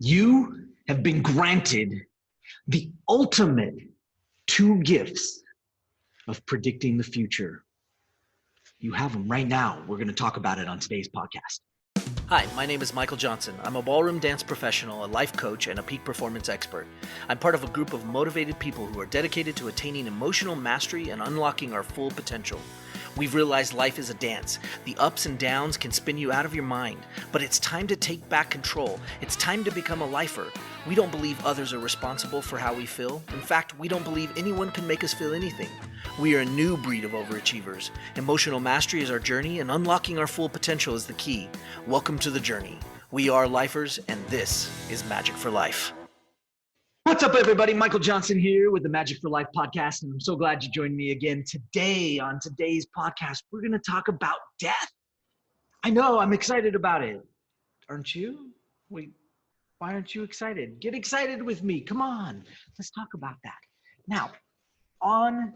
You have been granted the ultimate two gifts of predicting the future. You have them right now. We're going to talk about it on today's podcast. Hi, my name is Michael Johnson. I'm a ballroom dance professional, a life coach, and a peak performance expert. I'm part of a group of motivated people who are dedicated to attaining emotional mastery and unlocking our full potential. We've realized life is a dance. The ups and downs can spin you out of your mind, but it's time to take back control. It's time to become a lifer. We don't believe others are responsible for how we feel. In fact, we don't believe anyone can make us feel anything. We are a new breed of overachievers. Emotional mastery is our journey, and unlocking our full potential is the key. Welcome to the journey. We are lifers, and this is Magic for Life. What's up, everybody? Michael Johnson here with the Magic for Life podcast, and I'm so glad you joined me again today. On today's podcast, we're going to talk about death. I know, I'm excited about it. Aren't you? Wait, why aren't you excited? Get excited with me. Come on. Let's talk about that. Now, on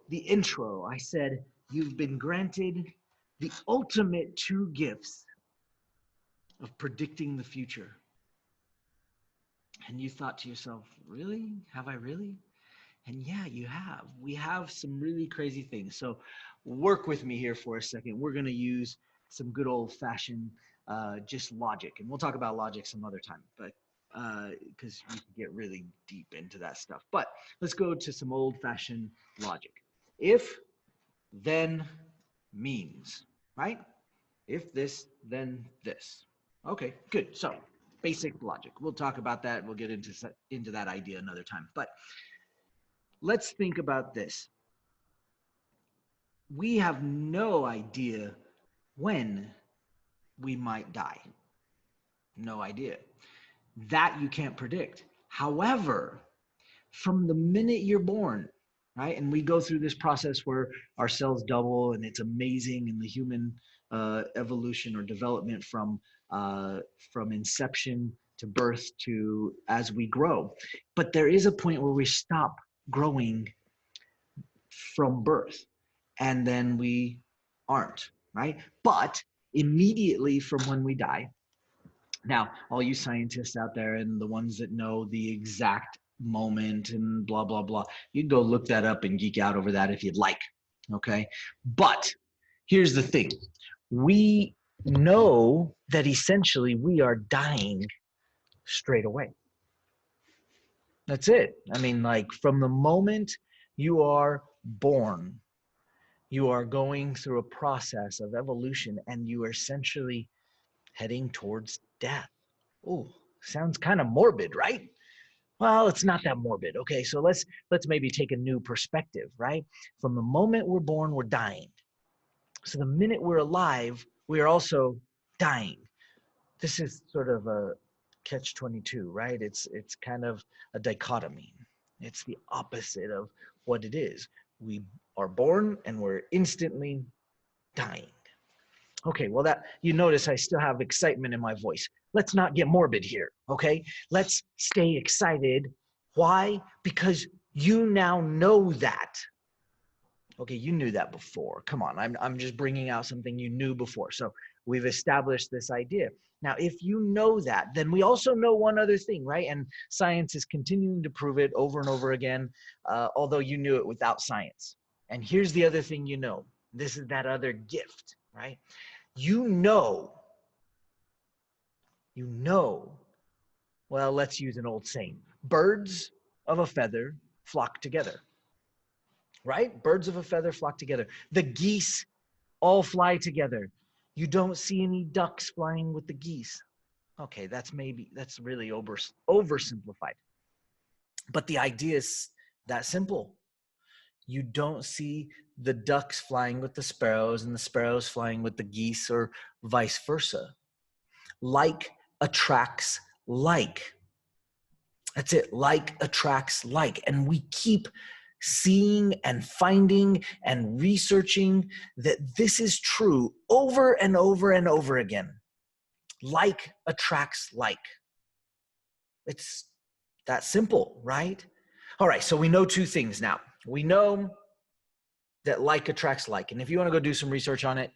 the intro, I said, you've been granted the ultimate two gifts of predicting the future. And you thought to yourself, really? Have I really? And yeah, you have. We have some really crazy things. So work with me here for a second. We're going to use some good old-fashioned just logic. And we'll talk about logic some other time, but because you can get really deep into that stuff. But let's go to some old-fashioned logic. If, then, means, right? If this, then this. Okay, good. So basic logic. We'll talk about that. We'll get into that idea another time. But let's think about this. We have no idea when we might die. No idea. That you can't predict. However, from the minute you're born, right, and we go through this process where our cells double, and it's amazing in the human evolution or development from inception to birth to as we grow. But there is a point where we stop growing from birth, and then we aren't, right? But immediately from when we die, now, all you scientists out there and the ones that know the exact moment and blah, blah, blah, you can go look that up and geek out over that if you'd like, okay? But here's the thing. We know that essentially we are dying straight away. That's it. I mean, like from the moment you are born, you are going through a process of evolution, and you are essentially heading towards death. Oh, sounds kind of morbid, right? Well, it's not that morbid. Okay, so let's maybe take a new perspective, right? From the moment we're born, we're dying. So the minute we're alive, we are also dying. This is sort of a catch-22, right? It's kind of a dichotomy. It's the opposite of what it is. We are born and we're instantly dying. Okay, well, that you notice I still have excitement in my voice. Let's not get morbid here, okay? Let's stay excited. Why? Because you now know that. Okay, you knew that before. Come on, I'm just bringing out something you knew before. So we've established this idea. Now, if you know that, then we also know one other thing, right? And science is continuing to prove it over and over again, although you knew it without science. And here's the other thing you know. This is that other gift, right? You know, well, let's use an old saying. Birds of a feather flock together, right? Birds of a feather flock together. The geese all fly together. You don't see any ducks flying with the geese. Okay, that's really oversimplified. But the idea is that simple. You don't see the ducks flying with the sparrows and the sparrows flying with the geese, or vice versa. Like attracts like. That's it. Like attracts like. And we keep seeing and finding and researching that this is true over and over and over again. Like attracts like. It's that simple, right? All right, so we know two things now. We know that like attracts like. And if you want to go do some research on it,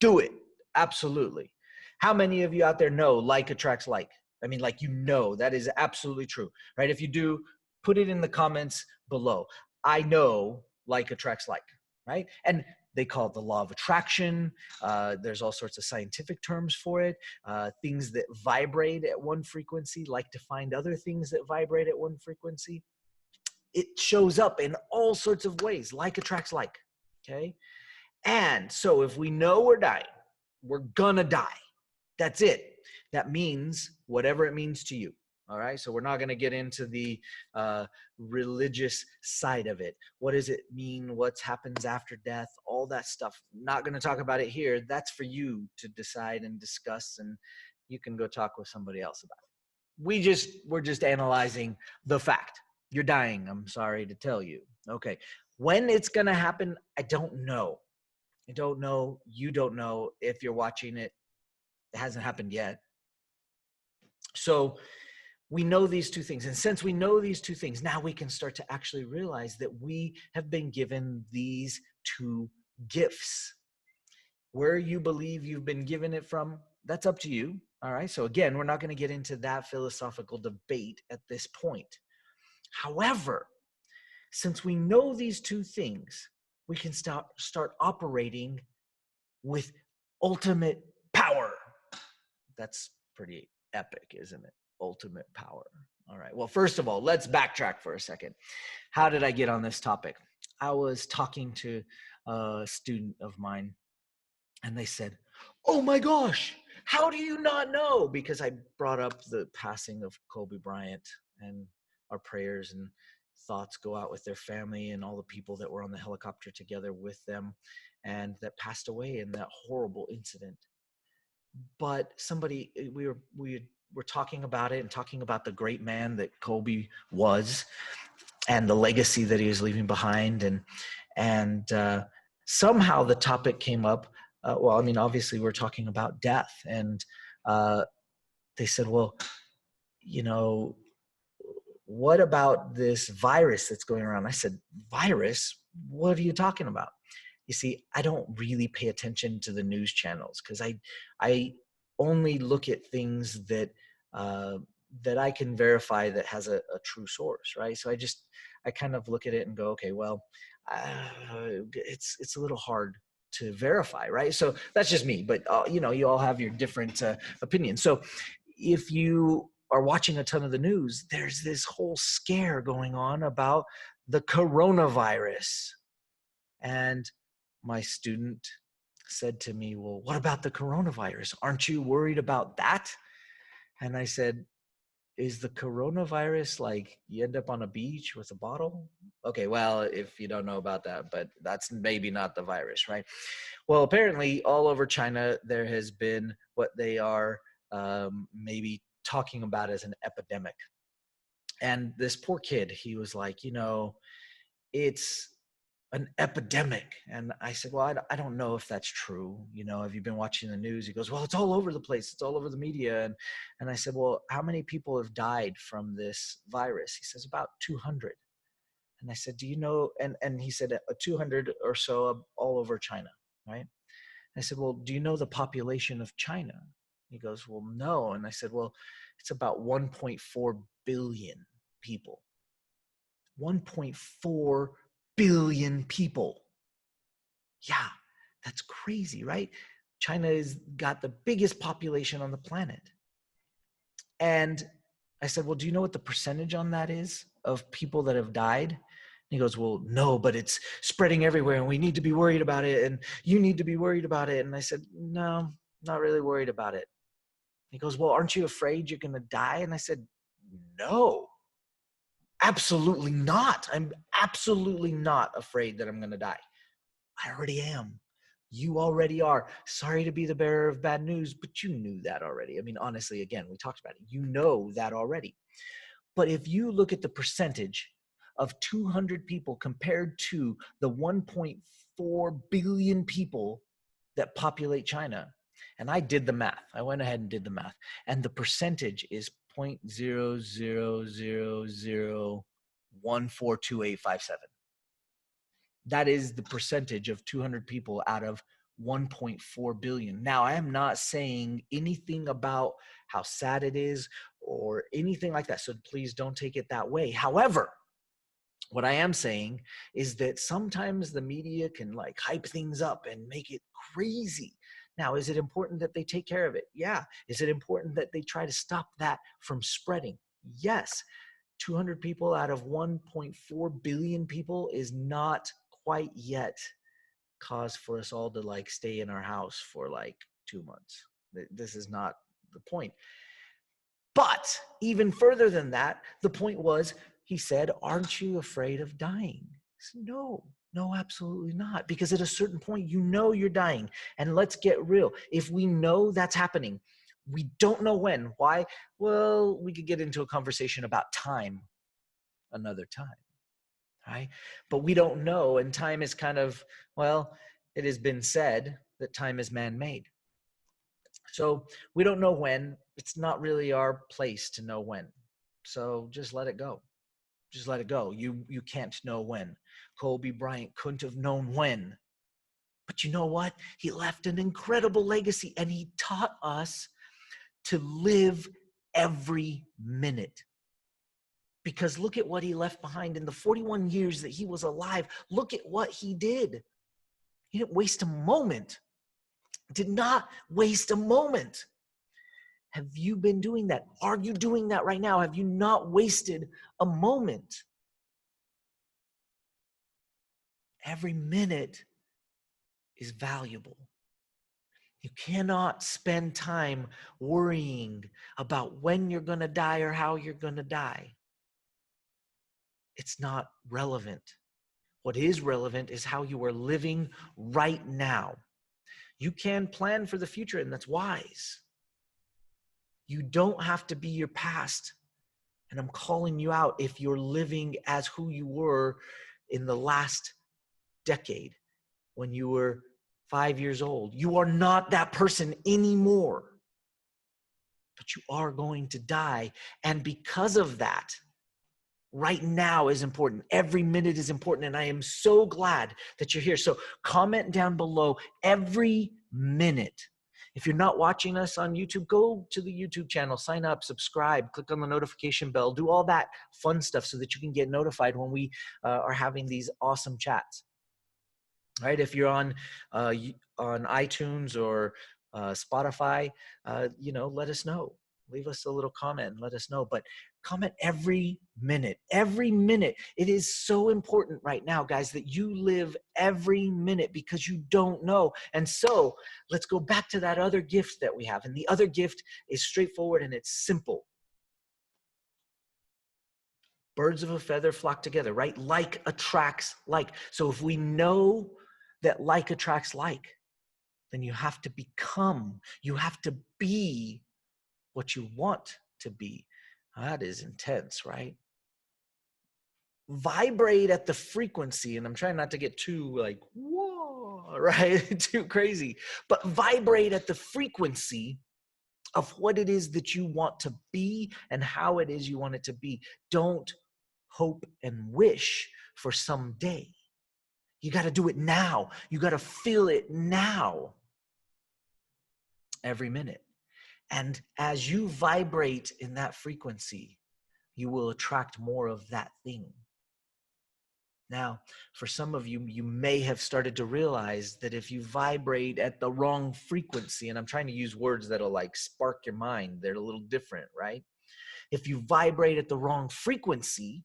do it. Absolutely. How many of you out there know like attracts like? I mean, like, that is absolutely true, right? If you do, put it in the comments below. I know like attracts like, right? And they call it the law of attraction. There's all sorts of scientific terms for it. Things that vibrate at one frequency like to find other things that vibrate at one frequency. It shows up in all sorts of ways. Like attracts like, okay? And so if we know we're dying, we're gonna die. That's it. That means whatever it means to you. All right. So we're not going to get into the religious side of it. What does it mean? What happens after death? All that stuff. Not going to talk about it here. That's for you to decide and discuss, and you can go talk with somebody else about it. We're just analyzing the fact. You're dying. I'm sorry to tell you. Okay. When it's going to happen, I don't know. I don't know. You don't know. If you're watching it, it hasn't happened yet. So we know these two things. And since we know these two things, now we can start to actually realize that we have been given these two gifts. Where you believe you've been given it from, that's up to you. All right. So again, we're not going to get into that philosophical debate at this point. However, since we know these two things, we can start operating with ultimate power. That's pretty epic, isn't it? Ultimate power. All right. Well, first of all, let's backtrack for a second. How did I get on this topic? I was talking to a student of mine, and they said, "Oh my gosh, how do you not know?" Because I brought up the passing of Kobe Bryant, and our prayers and thoughts go out with their family and all the people that were on the helicopter together with them and that passed away in that horrible incident. But we were talking about it and talking about the great man that Kobe was and the legacy that he was leaving behind, and somehow the topic came up. Well, I mean, obviously we're talking about death, and they said, "Well, you know, what about this virus that's going around?" I said, "Virus? What are you talking about?" You see, I don't really pay attention to the news channels because I only look at things that uh, that I can verify that has a true source, right? So I kind of look at it and go, okay, well, it's a little hard to verify, right? So that's just me, but you all have your different opinions. So if you are watching a ton of the news, there's this whole scare going on about the coronavirus. And my student said to me, "Well, what about the coronavirus? Aren't you worried about that?" And I said, "Is the coronavirus like you end up on a beach with a bottle?" Okay, well, if you don't know about that, but that's maybe not the virus, right? Well, apparently, all over China, there has been what they are maybe talking about as an epidemic. And this poor kid, he was like, it's an epidemic. And I said, "Well, I don't know if that's true. Have you been watching the news?" He goes, "Well, it's all over the place. It's all over the media." And I said, "Well, how many people have died from this virus?" He says, "About 200." And I said, "Do you know?" And he said, 200 or so all over China, right? And I said, "Well, do you know the population of China?" He goes, "Well, no." And I said, "Well, it's about 1.4 billion people. 1.4 billion people. Yeah, that's crazy, right? China has got the biggest population on the planet." And I said, "Well, do you know what the percentage on that is of people that have died?" And he goes, "Well, no, but it's spreading everywhere and we need to be worried about it and you need to be worried about it." And I said, "No, not really worried about it." He goes, "Well, aren't you afraid you're going to die?" And I said, "No, absolutely not. I'm absolutely not afraid that I'm going to die. I already am. You already are. Sorry to be the bearer of bad news, but you knew that already." I mean, honestly, again, we talked about it. You know that already. But if you look at the percentage of 200 people compared to the 1.4 billion people that populate China, and I did the math. I went ahead and did the math. And the percentage is 0.000142857. That is the percentage of 200 people out of 1.4 billion. Now, I am not saying anything about how sad it is or anything like that. So please don't take it that way. However, what I am saying is that sometimes the media can like hype things up and make it crazy. Now, is it important that they take care of it? Yeah. Is it important that they try to stop that from spreading? Yes. 200 people out of 1.4 billion people is not quite yet cause for us all to like stay in our house for like 2 months. This is not the point. But even further than that, the point was, he said, aren't you afraid of dying? Said, no, absolutely not. Because at a certain point, you know you're dying. And let's get real. If we know that's happening, we don't know when. Why? Well, we could get into a conversation about time another time, right? But we don't know. And time is kind of, well, it has been said that time is man-made. So we don't know when. It's not really our place to know when. So just let it go. Just let it go. You can't know when. Kobe Bryant couldn't have known when. But you know what? He left an incredible legacy, and he taught us to live every minute. Because look at what he left behind in the 41 years that he was alive. Look at what he did. He didn't waste a moment. Did not waste a moment. Have you been doing that? Are you doing that right now? Have you not wasted a moment? Every minute is valuable. You cannot spend time worrying about when you're going to die or how you're going to die. It's not relevant. What is relevant is how you are living right now. You can plan for the future, and that's wise. You don't have to be your past. And I'm calling you out if you're living as who you were in the last decade when you were 5 years old. You are not that person anymore. But you are going to die. And because of that, right now is important. Every minute is important. And I am so glad that you're here. So comment down below every minute. If you're not watching us on YouTube, go to the YouTube channel, sign up, subscribe, click on the notification bell, do all that fun stuff so that you can get notified when we are having these awesome chats. All right, if you're on iTunes or Spotify, let us know. Leave us a little comment and let us know. But comment every minute. Every minute. It is so important right now, guys, that you live every minute because you don't know. And so let's go back to that other gift that we have. And the other gift is straightforward and it's simple. Birds of a feather flock together, right? Like attracts like. So if we know that like attracts like, then you have to become, you have to be what you want to be. That is intense, right? Vibrate at the frequency, and I'm trying not to get too like, whoa, right? Too crazy, but vibrate at the frequency of what it is that you want to be and how it is you want it to be. Don't hope and wish for someday. You got to do it now. You got to feel it now. Every minute. And as you vibrate in that frequency, you will attract more of that thing. Now, for some of you, you may have started to realize that if you vibrate at the wrong frequency, and I'm trying to use words that'll like spark your mind, they're a little different, right? If you vibrate at the wrong frequency,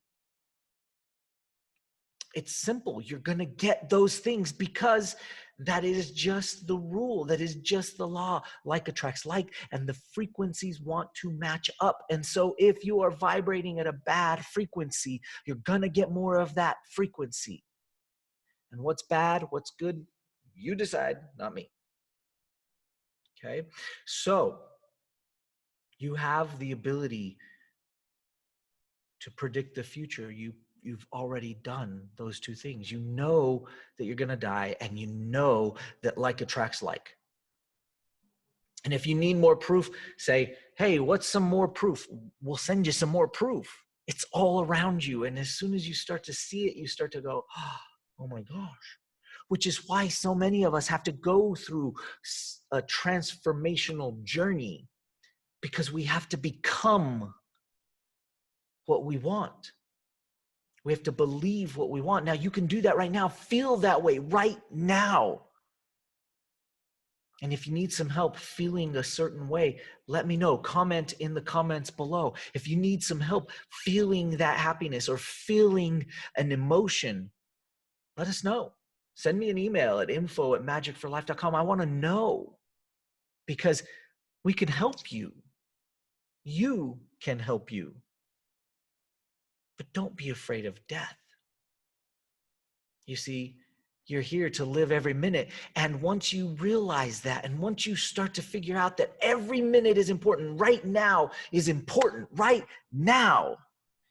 it's simple. You're going to get those things because that is just the rule. That is just the law. Like attracts like, and the frequencies want to match up. And so if you are vibrating at a bad frequency, you're going to get more of that frequency. And what's bad, what's good, you decide, not me. Okay? So you have the ability to predict the future. You've already done those two things. You know that you're going to die, and you know that like attracts like. And if you need more proof, say, hey, what's some more proof? We'll send you some more proof. It's all around you. And as soon as you start to see it, you start to go, oh my gosh, which is why so many of us have to go through a transformational journey, because we have to become what we want. We have to believe what we want. Now, you can do that right now. Feel that way right now. And if you need some help feeling a certain way, let me know. Comment in the comments below. If you need some help feeling that happiness or feeling an emotion, let us know. Send me an email at info@magicforlife.com. I want to know, because we can help you. You can help you. But don't be afraid of death. You see, you're here to live every minute. And once you realize that, and once you start to figure out that every minute is important, right now is important, right now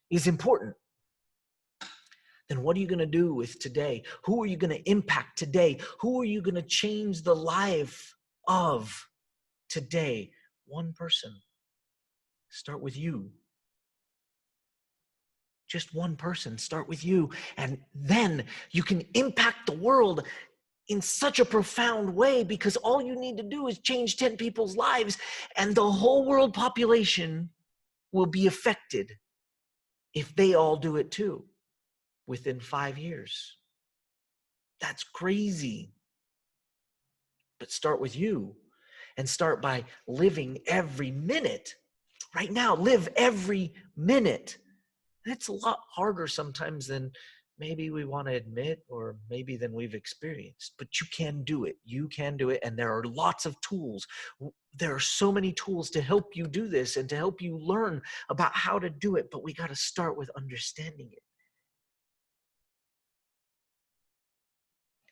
is important, then what are you going to do with today? Who are you going to impact today? Who are you going to change the life of today? One person. Start with you. Just one person. Start with you. And then you can impact the world in such a profound way, because all you need to do is change 10 people's lives, and the whole world population will be affected if they all do it too within 5 years. That's crazy. But start with you, and start by living every minute. Right now, live every minute. It's a lot harder sometimes than maybe we want to admit, or maybe than we've experienced. But you can do it. You can do it. And there are lots of tools. There are so many tools to help you do this and to help you learn about how to do it. But we got to start with understanding it.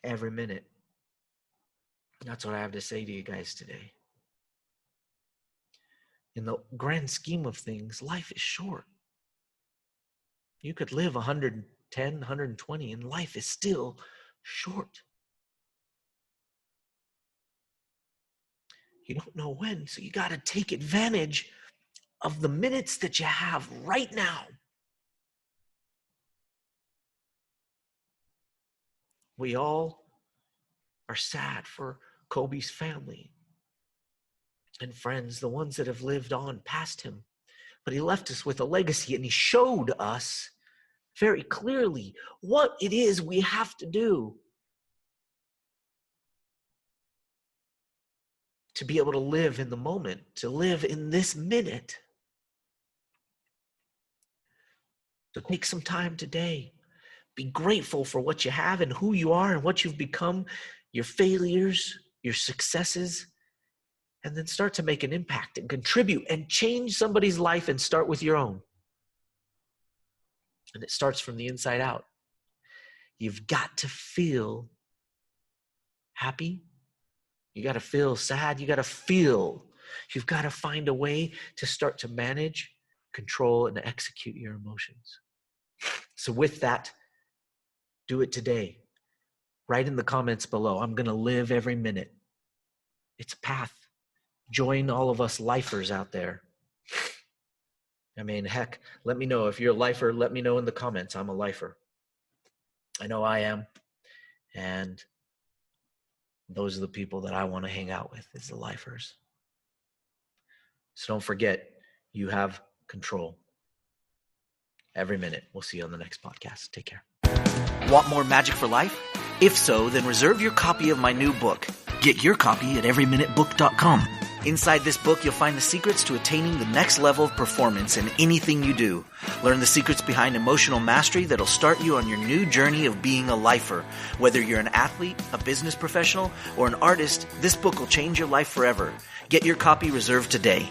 Every minute. That's what I have to say to you guys today. In the grand scheme of things, life is short. You could live 110, 120, and life is still short. You don't know when, so you got to take advantage of the minutes that you have right now. We all are sad for Kobe's family and friends, the ones that have lived on past him. But he left us with a legacy, and he showed us very clearly what it is we have to do to be able to live in the moment, to live in this minute. So take some time today. Be grateful for what you have and who you are and what you've become, your failures, your successes, and then start to make an impact and contribute and change somebody's life, and start with your own. And it starts from the inside out. You've got to feel happy. You got to feel sad. You got to feel. You've got to find a way to start to manage, control, and execute your emotions. So with that, do it today. Write in the comments below, I'm going to live every minute. It's a path. Join all of us lifers out there. I mean, heck, let me know. If you're a lifer, let me know in the comments. I'm a lifer. I know I am. And those are the people that I want to hang out with, is the lifers. So don't forget, you have control. Every minute. We'll see you on the next podcast. Take care. Want more Magic for Life? If so, then reserve your copy of my new book. Get your copy at everyminutebook.com. Inside this book, you'll find the secrets to attaining the next level of performance in anything you do. Learn the secrets behind emotional mastery that'll start you on your new journey of being a lifer. Whether you're an athlete, a business professional, or an artist, this book will change your life forever. Get your copy reserved today.